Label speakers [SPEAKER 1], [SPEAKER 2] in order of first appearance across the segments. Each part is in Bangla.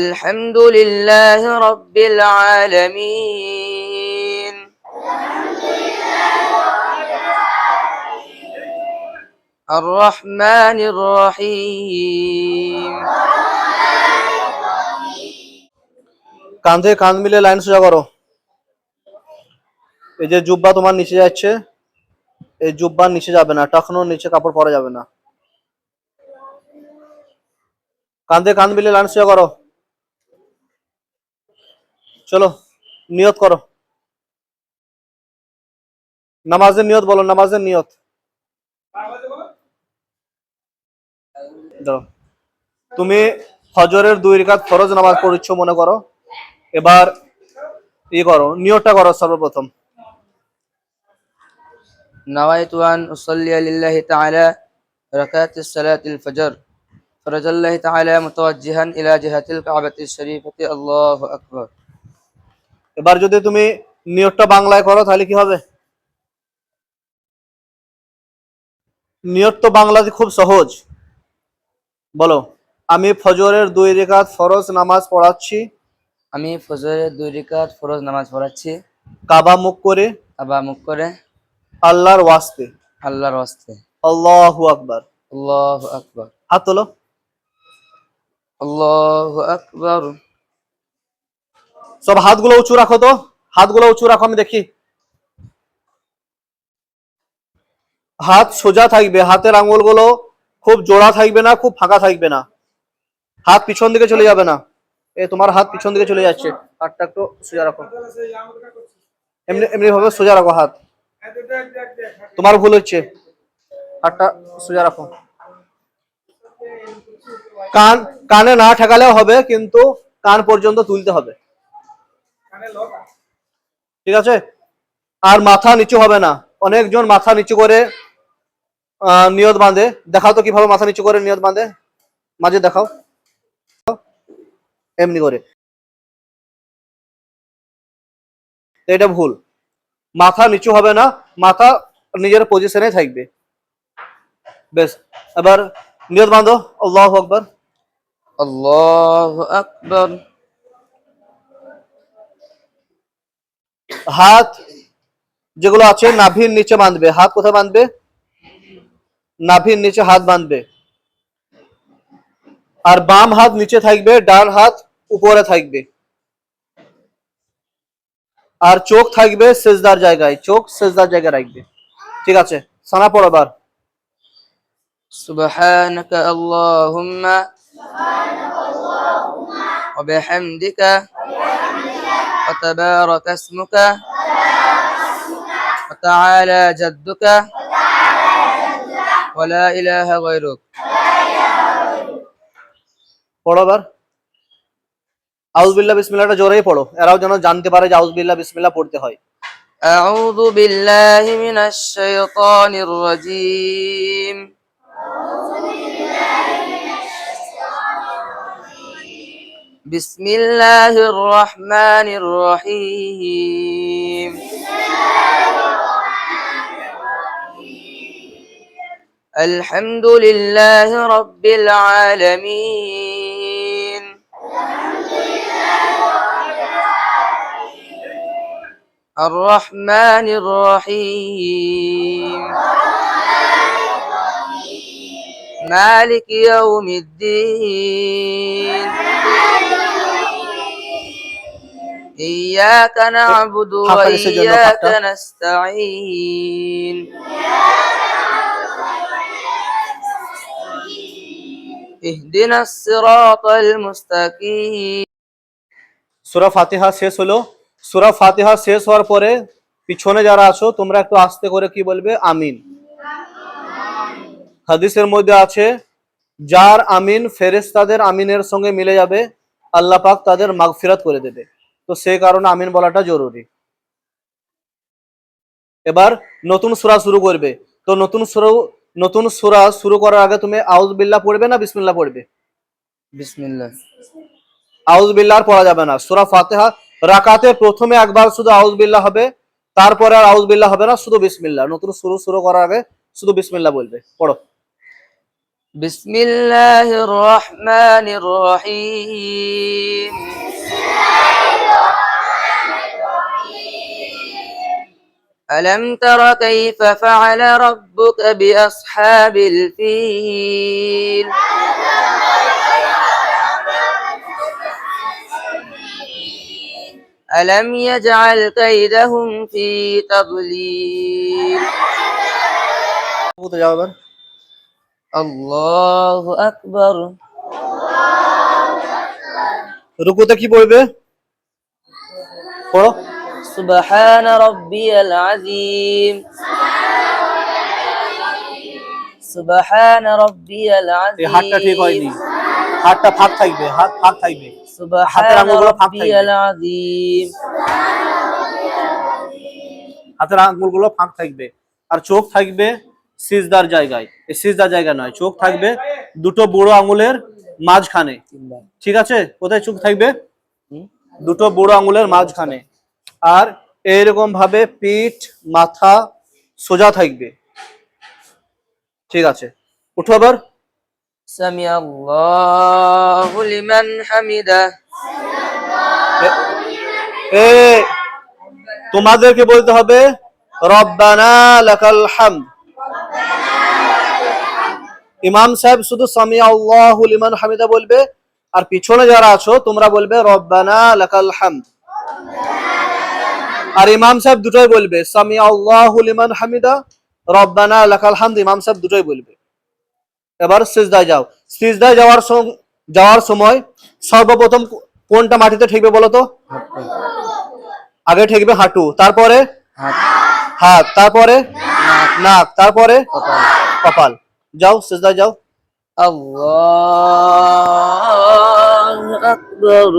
[SPEAKER 1] الحمد لله رب العالمين الرحمن الرحيم
[SPEAKER 2] কাঁধে কাঁধ মিলে লাইন সোজা করো। এই যে জুব্বা তোমার নিচে যাচ্ছে, এই জুব্বার নিচে যাবে না, টাকনোর নিচে কাপড় পরা যাবে না। কাঁধে কাঁধ মিলে লাইন সোজা করো। চলো নিয়ত করো, নামাজের নিয়ত বলো, নামাজের নিয়ত। দাও। তুমি ফজরের 2 রাকাত ফরজ নামাজ পড়ছো মনে করো, এবার করো, নিয়তটা করো সর্বপ্রথম।
[SPEAKER 1] نويت أن أصلي لله تعالى ركعات الصلاة الفجر فرج الله تعالى متوجها إلى جهة الكعبة الشريفة الله أكبر
[SPEAKER 2] এবার যদি তুমি নিয়তটা বাংলায় করো তাহলে কি হবে? নিয়ত তো বাংলাতে খুব সহজ, বলো। আমি ফজরের 2 রাকাত ফরজ নামাজ পড়াচ্ছি,
[SPEAKER 1] আমি ফজরের 2 রাকাত ফরজ নামাজ পড়াচ্ছি
[SPEAKER 2] কাবা মুখ করে,
[SPEAKER 1] কাবা মুখ করে,
[SPEAKER 2] আল্লাহর ওয়াস্তে,
[SPEAKER 1] আল্লাহর ওয়াস্তে।
[SPEAKER 2] আল্লাহু আকবার।
[SPEAKER 1] আল্লাহু আকবার।
[SPEAKER 2] হাত তোলো।
[SPEAKER 1] আল্লাহু আকবার।
[SPEAKER 2] সব হাতগুলো উঁচু রাখো তো, হাতগুলো উঁচু রাখো, আমি দেখি। হাত সোজা থাকবে, হাতের আঙ্গুলগুলো খুব জোড়া থাকবে না, খুব ফাঁকা থাকবে না। হাত পিছন দিকে চলে যাবে না। তোমার হাত পিছন দিকে চলে যাচ্ছে, হাতটা একটু সোজা রাখো, এমনি এমনি ভাবে সোজা রাখো হাত। তোমার ভুল হচ্ছে, হাতটা সোজা রাখো। কানে না ঠেকালেও হবে, কিন্তু কান পর্যন্ত তুলতে হবে, ঠিক আছে? আর মাথা নিচু হবে না। অনেকজন মাথা নিচু করে নিয়ত বাঁধে। দেখাও তো কিভাবে মাথা নিচু করে নিয়ত বাঁধে, মাঝে দেখাও, এমনি করে। এটা ভুল, মাথা নিচু হবে না, মাথা নিজের পজিশনে থাকবে। বেশ, এবার নিয়ত বাঁধো। আল্লাহু আকবার।
[SPEAKER 1] আল্লাহু আকবার।
[SPEAKER 2] হাত যেগুলো আছে নাভির নিচে বাঁধবে। হাত কোথায় বাঁধবে? নাভির নিচে হাত বাঁধবে। আর বাম হাত নিচে থাকবে, ডান হাত উপরে থাকবে। আর চোখ থাকবে সেজদার জায়গায়, চোখ সেজদার জায়গায় রাখবে, ঠিক আছে? সানা পড়ো এবার।
[SPEAKER 1] সুবহানাকা আল্লাহুম্মা ওয়া বিহামদিকা ওয়া তাবারাকা ইসমুকা ওয়া তাআলা জাদ্দুকা ওয়া লা ইলাহা গায়রুক।
[SPEAKER 2] পড়ো এবার। আউযু বিল্লাহ বিসমিল্লাহটা জোরেই পড়ো, এরাও যেন জানতে পারে যে আউযু বিল্লাহ বিসমিল্লাহ পড়তে হয়।
[SPEAKER 1] আউযু বিল্লাহি মিনাশ শাইতানির রাজীম। বিসমিল্লাহির রহমানির রহিম। আলহামদুলিল্লাহি রাব্বিল আলামিন। الرحمن الرحيم مالك يوم الدين إياك نعبد وإياك نستعين اهدنا الصراط المستقيم।
[SPEAKER 2] সূরা ফাতিহা শেষ হলো। সূরা ফাতিহা শেষ হওয়ার পরে পিছনে যারা আছো তোমরা একটু আস্তে করে কি বলবে? আমিন। হাদিসের মধ্যে আছে, যার আমিন ফেরেশতাদের আমিনের সঙ্গে মিলে যাবে, আল্লাহ পাক তাদের মাগফিরাত করে দেবে। তো সেই কারণে আমিন বলাটা জরুরি। এবার নতুন সূরা শুরু করবে। তো নতুন সূরা শুরু করার আগে তুমি আউযু বিল্লাহ পড়বে না বিসমিল্লাহ পড়বে?
[SPEAKER 1] বিসমিল্লাহ।
[SPEAKER 2] আউযু বিল্লাহ আর পড়া যাবে না। সূরা ফাতিহা রাকাতে প্রথমে একবার শুধু আউযু বিল্লাহ হবে, তারপরে আর আউযু বিল্লাহ হবে না, শুধু বিসমিল্লাহ। নতুন শুরু করার আগে শুধু বিসমিল্লাহ বলবে। পড়ো।
[SPEAKER 1] بسم الله الرحمن الرحيم ألم تر كيف فعل ربك بأصحاب الفيل ألم يجعل كيدهم في تضليل
[SPEAKER 2] কোথায় যাও এবার?
[SPEAKER 1] الله أكبر
[SPEAKER 2] রুকুতে কি পড়বে? পড়ো।
[SPEAKER 1] سبحان ربي العظيم سبحان ربي
[SPEAKER 2] এই হাতটা ঠিক হয়নি,
[SPEAKER 1] العظيم
[SPEAKER 2] হাতটা ফাঁক থাকবে, হাত ফাঁক থাকবে, হাতের
[SPEAKER 1] سبحان
[SPEAKER 2] আঙুলগুলো ফাঁক
[SPEAKER 1] ربي
[SPEAKER 2] থাকবে,
[SPEAKER 1] العظيم
[SPEAKER 2] হাতের আঙুলগুলো ফাঁক থাকবে। আর চোখ থাকবে সিজদার জায়গায়, এই সিজদার জায়গা নয়, চোখ থাকবে দুটো বুড়ো আঙুলের মাঝখানে। ঠিক আছে? কোথায় চোখ থাকবে? দুটো বুড়ো আঙুলের মাঝখানে। আর এইরকম ভাবে পিঠ মাথা সোজা থাকবে। ঠিক আছে, উঠো আবার।
[SPEAKER 1] سمع الله لمن حمده
[SPEAKER 2] এ তোমাদেরকে বলতে হবে রব্বানা লাকাল হামদ। ইমাম সাহেব শুধু সামিয়া আল্লাহু লিমান হামিদা বলবে, আর পিছনে যারা আছো তোমরা বলবে রব্বানা লাকাল হামদ। আর ইমাম সাহেব দুটোই বলবে, সামিয়া আল্লাহু লিমান হামিদা, রব্বানা লাকাল হামদ, ইমাম সাহেব দুটোই বলবে। এবার সিজদায় যাও। সিজদায় যাওয়ার সময় সর্বপ্রথম কোনটা মাটিতে ঠেকবে বলো তো? আগে ঠেকবে হাঁটু, তারপরে হাত, তারপরে নাক, তারপরে কপাল। যাও সিজদায় যাও।
[SPEAKER 1] الله أكبر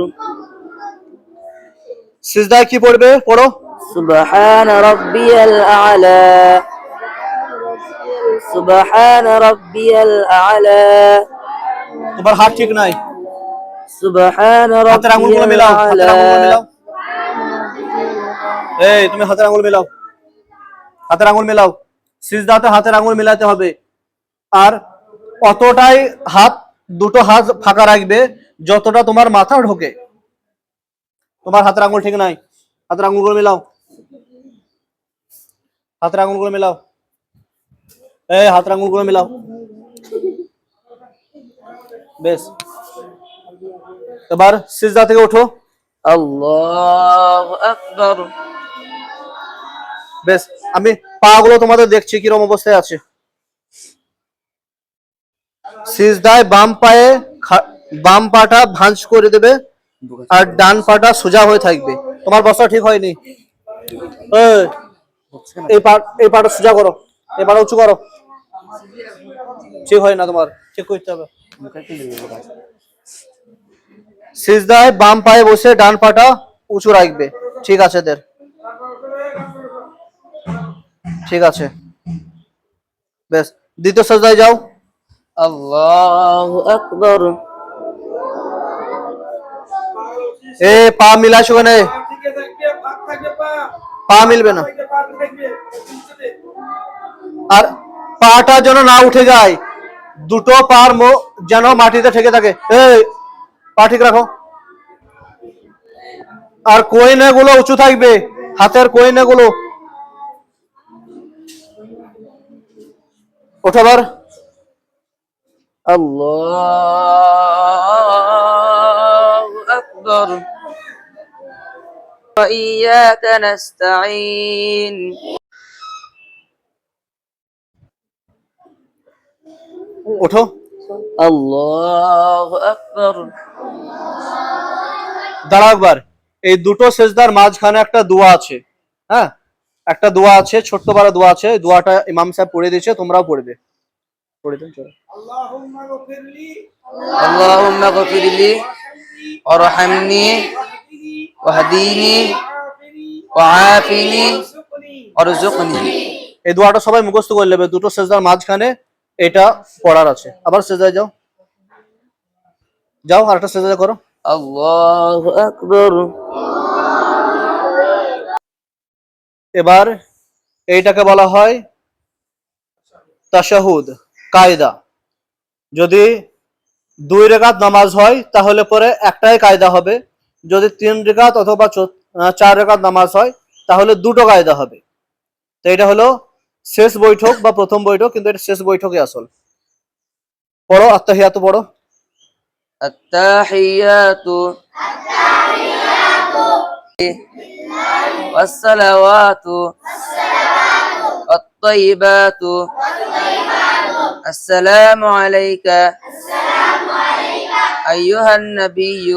[SPEAKER 2] সিজদায় কি পড়বে? পড়ো।
[SPEAKER 1] سبحان ربي الأعلى سبحان ربي الأعلى
[SPEAKER 2] তোমার হাত ঠিক নাই,
[SPEAKER 1] سبحان
[SPEAKER 2] হাতের
[SPEAKER 1] ربي
[SPEAKER 2] আঙুলগুলো মেলাও, হাতের আঙুলগুলো
[SPEAKER 1] الأعلى
[SPEAKER 2] মেলাও। এই তুমি হাতের আঙুল মেলাও, হাতের আঙুল মেলাও। সিজদাতে হাতের আঙুল মেলাতে হবে। আর অতটাই হাত, দুটো হাত ফাঁকা রাখবে যতটা তোমার মাথা ঢোকে। তোমার হাতের আঙুল ঠিক নাই, হাতের আঙুলগুলো মেলাও, হাতের আঙুলগুলো মেলাও। এই হাতের আঙুলগুলো মেলাও। বেশ, এবার সিজদা থেকে ওঠো।
[SPEAKER 1] الله أكبر
[SPEAKER 2] বেশ, আমি পা গুলো তোমাদের দেখছি কিরকম অবস্থায় আছে। সিজদায় বাম পাটা ভাঁজ করে দেবে, আর ডান পাটা সোজা হয়ে থাকবে। তোমার বসা ঠিক হয়নি, এই পাটা সোজা করো, এই পাটা উঁচু করো। ঠিক হয় না, তোমার ঠিক করতে হবে। সিজদায় বাম পায়ে বসে ডান পাটা উঁচু রাখবে। ঠিক আছে দের, ঠিক আছে। বেশ, দ্বিতীয় সিজদায় যাও।
[SPEAKER 1] الله أكبر
[SPEAKER 2] এ পা মিলাইছো কেন? পা মিলবে না। আর পাটা যেন না উঠে যায়, দুটো পার যেন মাটিতে ঠেকে থাকে। এই পা ঠিক রাখো। আর কইনে গুলো উঁচু থাকবে, হাতের কইনে গুলো। ওঠাবার।
[SPEAKER 1] الله أكبر وإياك نستعين
[SPEAKER 2] ওঠো।
[SPEAKER 1] الله أكبر
[SPEAKER 2] দাঁড়াও একবার। এই দুটো সেজদার মাঝখানে একটা দোয়া আছে। হ্যাঁ, একটা দোয়া আছে, ছোট্ট বড় দোয়া আছে। দোয়াটা ইমাম সাহেব পড়ে দিয়েছে, তোমরাও পড়বে। পড়ে দিন চলো।
[SPEAKER 1] اللهم اغفر لي وارحمني واهديني وعافني وارزقني
[SPEAKER 2] এই দোয়াটা সবাই মুখস্থ করে নেবে। দুটো সেজদার মাঝখানে এটা পড়ার আছে। আবার সেজদায় যাও, যাও আর একটা সেজদা করো।
[SPEAKER 1] الله أكبر
[SPEAKER 2] এবার এইটাকে বলা হয় তাশাহুদ, কায়দা। যদি 2 রাকাত নামাজ হয় তাহলে পরে একটাই কায়দা হবে, যদি 3 রাকাত অথবা 4 রাকাত নামাজ হয় তাহলে দুটো কায়দা হবে। তো এটা হলো শেষ বৈঠক বা প্রথম বৈঠক, কিন্তু এটা শেষ বৈঠকই আসল। পড়ো আত্তাহিয়াতু পড়ো।
[SPEAKER 1] التحيات والصلوات الطيبات السلام عليك أيها النبي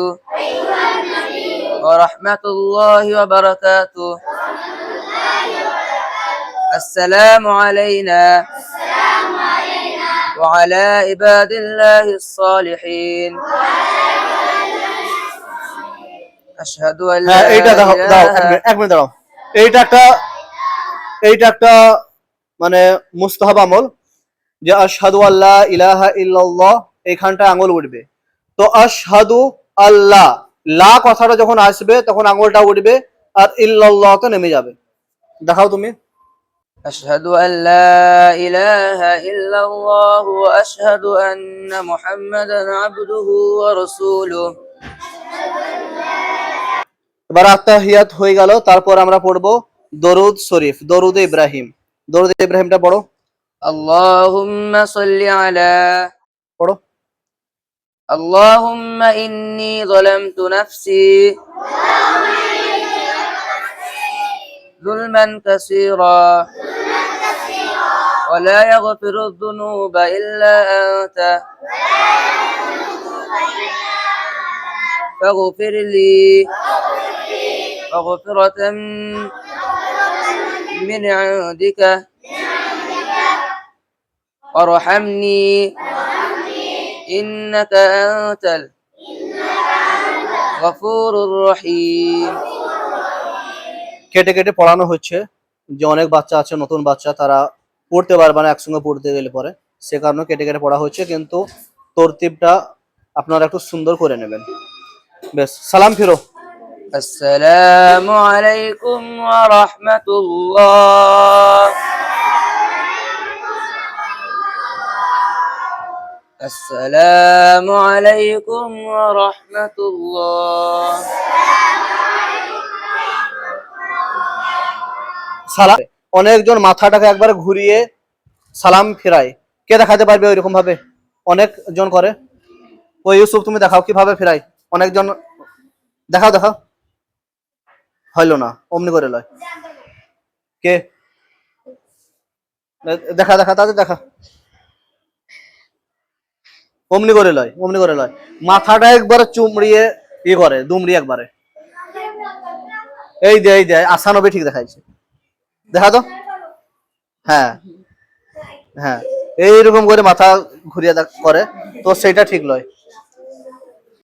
[SPEAKER 1] ورحمة الله وبركاته السلام علينا وعلى عباد الله الصالحين أشهد أن لا
[SPEAKER 2] হ্যাঁ এইটা দাও দাও,
[SPEAKER 1] إله
[SPEAKER 2] এক মিনিট দাও। এইটা একটা মানে মুস্তাহাব আমল, যে আশহাদু আল্লাহ ইলাহা ইল্লাল্লাহ, এইখানটা আঙুল উঠবে। তো আশহাদু আল্লাহ, লা কথাটা যখন আসবে তখন আঙুলটা উঠবে, আর ইল্লাল্লাহ তো নেমে যাবে। দেখাও তুমি।
[SPEAKER 1] أشهد أن لا إله إلا الله وأشهد أن محمدا عبده ورسوله
[SPEAKER 2] এবার আত্তাহিয়াত হয়ে গেল, তারপর আমরা পড়বো দরুদ শরীফ, দরুদ ইব্রাহিম। দরুদ ইব্রাহিমটা পড়ো
[SPEAKER 1] اللهم صل على
[SPEAKER 2] পড়ো।
[SPEAKER 1] اللهم إني ظلمت نفسي ظلما كثيرا ولا يغفر الذنوب إلا أنت فاغفر لي مغفرة من عندك وارحمني إنك أنت الغفور الرحيم
[SPEAKER 2] কেটে কেটে পড়ানো হচ্ছে, যে অনেক বাচ্চা আছে, নতুন বাচ্চা, তারা পড়তে পারবে না একসঙ্গে পড়তে গেলে পরে, সে কারণে কেটে কেটে পড়া হচ্ছে, কিন্তু তরতিবটা আপনারা একটু সুন্দর করে নেবেন। বেশ, সালাম ফিরো।
[SPEAKER 1] السلام عليكم ورحمة الله السلام عليكم ورحمة الله
[SPEAKER 2] সালাম, অনেকজন মাথাটাকে একবার ঘুরিয়ে সালাম ফিরায়, কে দেখাতে পারবে ওইরকম ভাবে? অনেকজন করে। ও ইউসুফ, তুমি দেখাও কিভাবে ফিরাই। অনেকজন দেখাও দেখাও। হইলো না, অমনি করে লয়। কে দেখা দেখা তাদের দেখা, অমনি করে লয়, অমনি করে লয়। মাথাটা একবার চুমড়িয়ে করে, দুমড়িয়ে একবারে। এই যে আসানবে ঠিক দেখাইছে, দেখা তো। হ্যাঁ হ্যাঁ, এইরকম করে মাথা ঘুরিয়ে করে, তো সেটা ঠিক লয়।